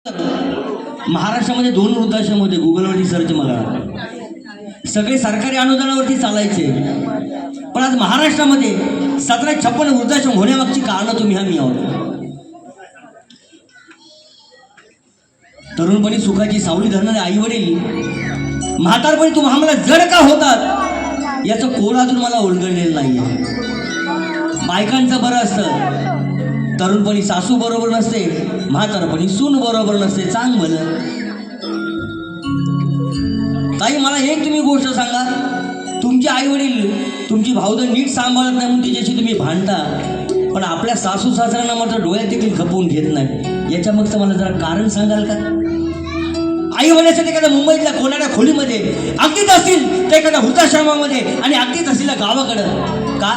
महाराष्ट्रामध्ये 2 वृद्धाश्रम होते. गुगलवरती सर्च मारा. सगळे सरकारी अनुदानावरती चालायचे. पण आज महाराष्ट्रामध्ये 1756 वृद्धाश्रम होण्यामागची कारणं तुम्ही आम्ही आहोत. तरुणपणी सुखाची सावली धरणारे आई वडील म्हातारपणी तुम्हा आम्हाला जड का होतात याचं कोण अजून मला उलगडलेलं नाहीये. बायकांचं बरं असतं, तरुणपणी सासू बरोबर नसते, म्हातारपणी सून बरोबर नसते. चांग भलं. ताई मला एक तुम्ही गोष्ट सांगा, तुमचे आई वडील तुमची भावजं नीट सांभाळत नाही म्हणून तिच्याशी तुम्ही भांडता, पण आपल्या सासू सासऱ्यांना मात्र डोळ्यात देखील खपवून घेत नाही. याच्या मागचं मला जरा कारण सांगाल का? आई वडिलांसाठी एखाद्या मुंबईतल्या कोणाऱ्या खोलीमध्ये अगदीच असतील तर एखाद्या वृद्धाश्रमामध्ये आणि अगदीच असतील गावाकडं का?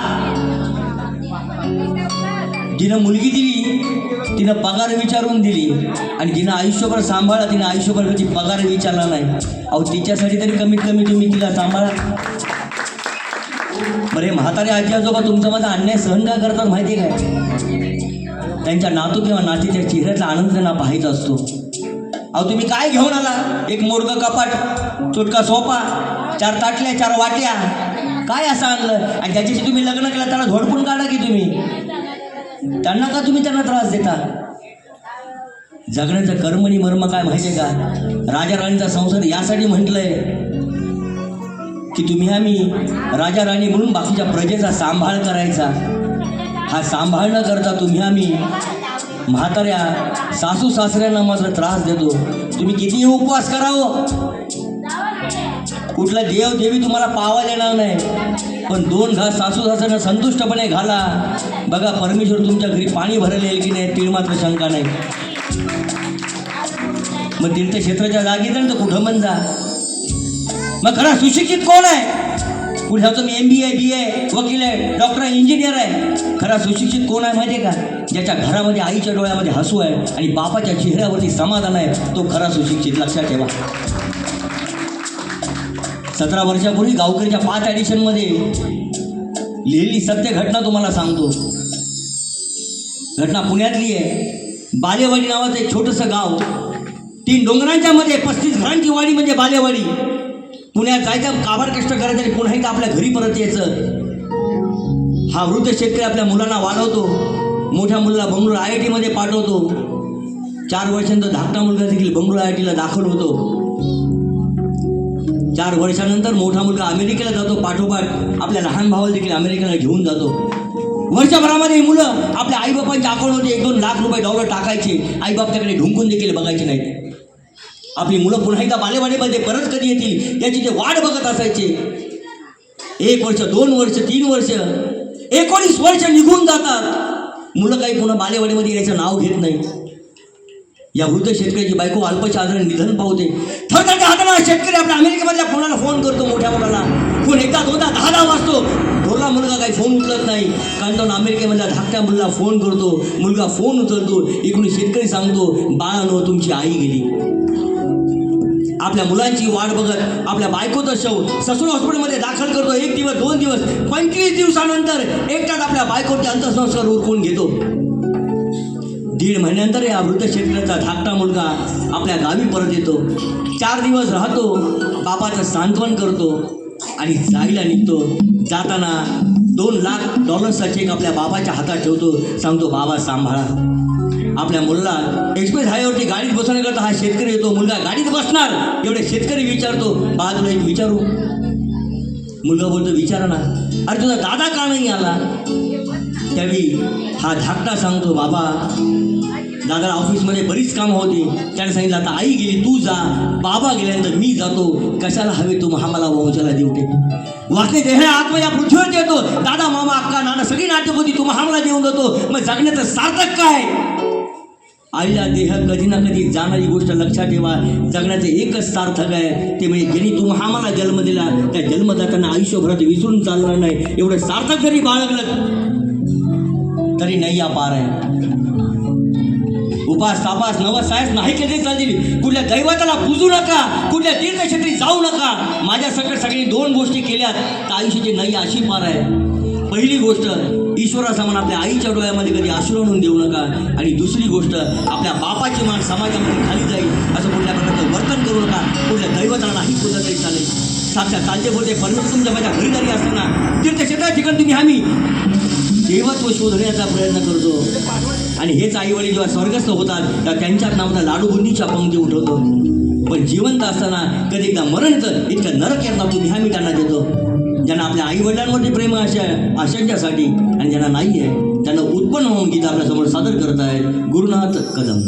जिनं मुलगी दिली तिनं पगार विचारून दिली आणि जिनं आयुष्यभर सांभाळा तिनं आयुष्यभर कधी पगार विचारला नाही. अहो तिच्यासाठी तरी कमीत कमी तुम्ही तिला सांभाळा. बरे म्हातारे आजी आजोबा तुमचा माझा अन्याय सहन का करतात माहिती आहे काय? त्यांच्या नातू किंवा नातीच्या चेहऱ्यातला आनंद त्यांना पाहायचा असतो. अहो तुम्ही काय घेऊन आला? एक मोडकं कपाट, चोटका सोफा, 4 ताटल्या, 4 वाट्या, काय असं आणलं? आणि ज्याच्याशी तुम्ही लग्न केलं त्याला धोडपून काढा की तुम्ही. त्यांना का तुम्ही त्यांना त्रास देता? जगण्याचं कर्म आणि मर्म काय माहिती आहे का? राजा राणीचा संसार यासाठी म्हटलंय की तुम्ही आम्ही राजा राणी म्हणून बाकीच्या प्रजेचा सांभाळ करायचा. हा सांभाळ न करता तुम्ही आम्ही म्हाताऱ्या सासू सासऱ्यांना मात्र त्रास देतो. तुम्ही कितीही उपवास करावं, कुठला देव देवी तुम्हाला पावायला येणार नाही, पण 2 घास सासू सासऱ्यांना संतुष्टपणे घाला. बघा परमेश्वर तुमच्या घरी पाणी भरले येईल की नाही, तीळ मात्र शंका नाही. मग तीर्थक्षेत्राच्या जागी तर कुठं पण जा. मग खरा सुशिक्षित कोण आहे? पुढे जातो मी MBA BA वकील आहे, डॉक्टर आहे, इंजिनियर आहे. खरा सुशिक्षित कोण आहे माहिती आहे का? ज्याच्या घरामध्ये आईच्या डोळ्यामध्ये हसू आहे आणि बापाच्या चेहऱ्यावरती समाधान आहे, तो खरा सुशिक्षित. लक्षात ठेवा. 17 वर्षापूर्वी गावकरीच्या 5 एडिशनमध्ये लिहिलेली सत्य घटना तुम्हाला सांगतो. घटना पुण्यातली आहे. बालेवाडी नावाचं एक छोटंसं गाव, 3 डोंगरांच्या मध्ये 35 घरांची वाडी म्हणजे बालेवाडी. पुण्यात जायचं, काबाड कष्ट करायचं आणि पुन्हा एकदा आपल्या घरी परत यायचं. हा वृद्ध शेतकरी आपल्या मुलांना वाढवतो, मोठ्या मुलाला बंगळूर IIT मध्ये पाठवतो. 4 वर्षांचा धाकटा मुलगा देखील बंगळूर IIT दाखल होतो. 4 वर्षानंतर मोठा मुलगा अमेरिकेला जातो, पाठोपाठ आपल्या लहान भावाला देखील अमेरिकेला घेऊन जातो. वर्षभरामध्ये ही मुलं आपल्या आईबापांच्या अकाउंटमध्ये 1-2 लाख रुपये डॉलर टाकायचे. आईबाप त्याकडे ढुंकून देखील बघायचे नाहीत. आपली मुलं पुन्हा एकदा बालेवाडीमध्ये परत कधी येतील याची ते वाट बघत असायचे. 1 वर्ष, 2 वर्ष, 3 वर्ष, 19 वर्ष निघून जातात. मुलं काही पुन्हा बालेवाडीमध्ये यायचं नाव घेत नाही. या वृद्ध शेतकऱ्याची बायको अल्पशा आजाराने निधन पावते. थरथरच्या हाताने शेतकरी आपल्या अमेरिकेमधल्या फोनाला फोन करतो, मोठ्या मुलाला. फोन एकदा 2दा 10दा वाजतो. थोरला मुलगा काही फोन उचलत नाही. कारण तो अमेरिकेमधल्या धाकट्या मुलाला फोन करतो. मुलगा फोन उचलतो. इकडून शेतकरी सांगतो, बाळानो तुमची आई गेली. आपल्या मुलांची वाट बघत आपल्या बायकोचं शव ससून हॉस्पिटलमध्ये दाखल करतो. 1 दिवस, 2 दिवस, 25 दिवसानंतर एकटाच आपल्या बायकोचे अंत्यसंस्कार उरकून घेतो. 1.5 महिन्यानंतर या वृद्ध शेतकऱ्याचा धाकटा मुलगा आपल्या गावी परत येतो. 4 दिवस राहतो, बापाचं सांत्वन करतो आणि जायला निघतो. जाताना $2 लाख चेक आपल्या बाबाच्या हातात ठेवतो. सांगतो, बाबा सांभाळा. आपल्या मुलाला एक्सप्रेस हायवेवरती गाडीत बसवण्याकरता हा शेतकरी येतो. मुलगा गाडीत बसणार एवढे शेतकरी विचारतो, बाळा तुला एक विचारू? मुलगा बोलतो, विचारा ना. अरे तुझा दादा का नाही आला? त्यावेळी हा धाकटा सांगतो, बाबा दादाला ऑफिसमध्ये बरीच कामं होती. त्याने सांगितलं, आता आई गेली तू जा, बाबा गेल्यानंतर मी जातो. कशाला हवे तू मला वंशाला देवटे? वाचले देह आत्मा या पृथ्वीवर येतो. दादा मामा अक्का नाना सगळी नाटक होती, तू मला देऊन जातो. मग जगण्याचं सार्थक काय? आईला देह कधी ना कधी जाणारी गोष्ट लक्षात ठेवा. जगण्याचं एकच सार्थक आहे, ते म्हणजे ज्यांनी तुम्हा मला जन्म दिला त्या जन्मदात्यांना आयुष्यभरात विसरून चालणार नाही. एवढं सार्थक जरी बाळगलं तरी नैया पार आहे. उपास तापास नवस सायस नाही केले चालतील. कुठल्या दैवताला पूजू नका, कुठल्या तीर्थक्षेत्री जाऊ नका. माझ्या सगळ्यांनी 2 गोष्टी केल्यात तर आयुष्याची नैया अशी पार आहे. पहिली गोष्ट, ईश्वरासमान आपल्या आईच्या डोळ्यामध्ये कधी अश्रू आणून देऊ नका. आणि दुसरी गोष्ट, आपल्या बापाची मान समाजामध्ये खाली जाईल असं कुठल्या प्रकारचं वर्तन करू नका. कुठल्या दैवताला नाही बोललं तरी चालेल. साक्षात चालते बोलते परमेश्वर तुमच्या माझ्या घरी जरी असताना तीर्थक्षेत्राच्या ठिकाणी तुम्ही आम्ही देवत्व शोधण्याचा प्रयत्न करतो. आणि हेच आईवडील जेव्हा स्वर्गस्थ होतात तेव्हा त्यांच्याच नावाचा लाडूबुंदीच्या पंक्ती उठवतो. पण जिवंत असताना कधी एकदा मरण येतं, इतकं नरक येतात तुम्ही आम्ही त्यांना देतो. ज्यांना आपल्या आईवडिलांवरती प्रेम आशांच्यासाठी आणि ज्यांना नाही आहे त्यांना उत्पन्न होऊन गीता आपल्यासमोर सादर करत आहे गुरुनाथ कदम.